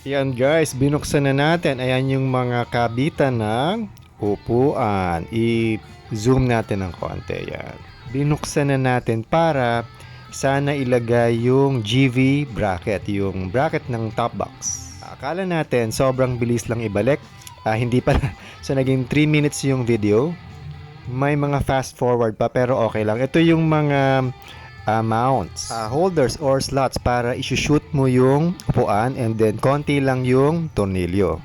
Yan guys, binuksan na natin. Ayan yung mga kabitan ng upuan. I-zoom natin ng konti. Yan. Binuksan na natin para sana ilagay yung GV bracket, yung bracket ng top box. Akala natin sobrang bilis lang ibalik. Hindi pala. So naging 3 minutes yung video. May mga fast forward pa pero okay lang. Ito yung mga mounts, holders or slots para isushoot mo yung upuan and then konti lang yung tornilyo.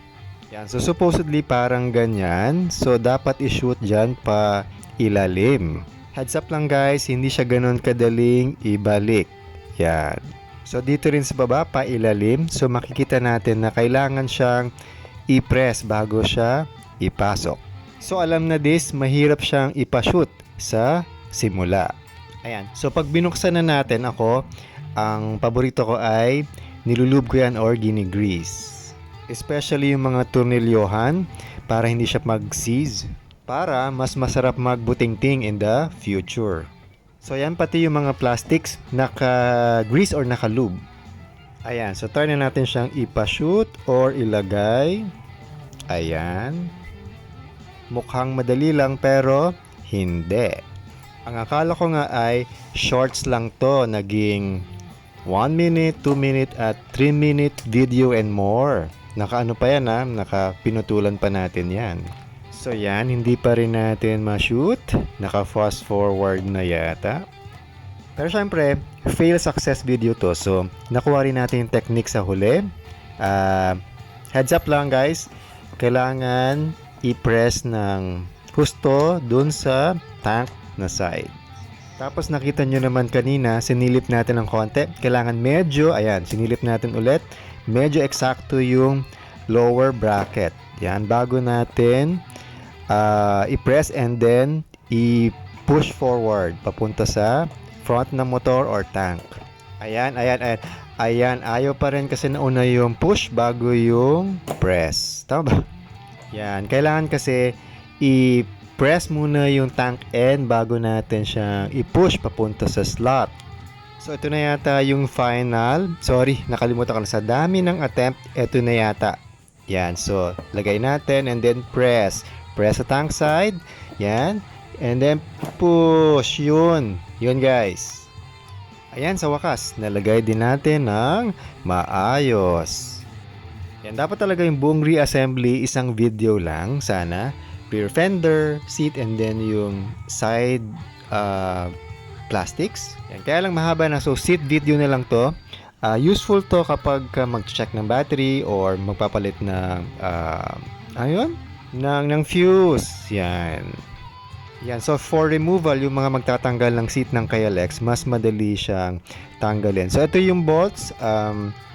Yan. So supposedly parang ganyan. So dapat ishoot dyan pa ilalim. Heads up lang guys, hindi siya ganun kadaling ibalik. Yan. So dito rin sa baba pa ilalim. So makikita natin na kailangan siyang i-press bago siya ipasok. So alam na this, mahirap siyang ipashoot sa simula. Ayan. So pag binuksan na natin ako, ang paborito ko ay nilulube ko yan or ginigrease. Especially yung mga tornilyohan para hindi siya mag-seize. Para mas masarap magbutingting in the future. So yan, pati yung mga plastics naka-grease or naka-lube. Ayan. So try na natin siyang ipashoot or ilagay. Ayan. Mukhang madali lang pero hindi. Ang akala ko nga ay shorts lang to, naging 1 minute, 2 minute at 3 minute video and more. Nakaano pa yan nakapinutulan pa natin yan. So yan, hindi pa rin natin ma-shoot. Naka fast forward na yata. Pero syempre, fail success video to. So nakuha rin natin yung technique sa huli. Heads up lang guys, kailangan i-press ng husto dun sa tank na side. Tapos nakita nyo naman kanina, sinilip natin ng konti. Kailangan medyo, ayan, sinilip natin ulit. Medyo eksakto yung lower bracket. Yan, bago natin i-press and then i-push forward papunta sa front ng motor or tank. Ayan, ayan, ayan. Ayan, ayaw pa rin kasi nauna yung push bago yung press. Tama ba? Yan, kailangan kasi i-press muna yung tank end bago natin siyang i-push papunta sa slot. So ito na yata yung final. Sorry, nakalimutan ko na sa dami ng attempt. Ito na yata. Yan, so lagay natin and then press. Press sa tank side. Yan. And then push. Yun. Yun guys. Ayan, sa wakas, nalagay din natin ng maayos. Yan, dapat talaga yung buong reassembly isang video lang sana. Rear fender, seat, and then yung side plastics. Yan, kaya lang mahaba na. So seat video na lang to. Useful to kapag mag-check ng battery or magpapalit ng ng fuse. Yan. Yan. So for removal, yung mga magtatanggal ng seat ng Kyalex, mas madali siyang tanggalin. So ito yung bolts.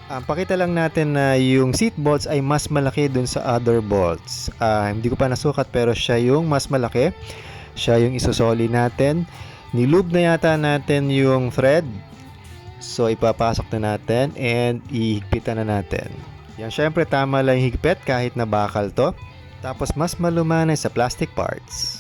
Pakita lang natin na yung seat bolts ay mas malaki dun sa other bolts. Hindi ko pa nasukat pero siya yung mas malaki. Siya yung isusoli natin. Nilube na yata natin yung thread. So ipapasok na natin and ihigpitan na natin. Yan, syempre tama lang yung higpit kahit na bakal to. Tapos mas malumanay sa plastic parts.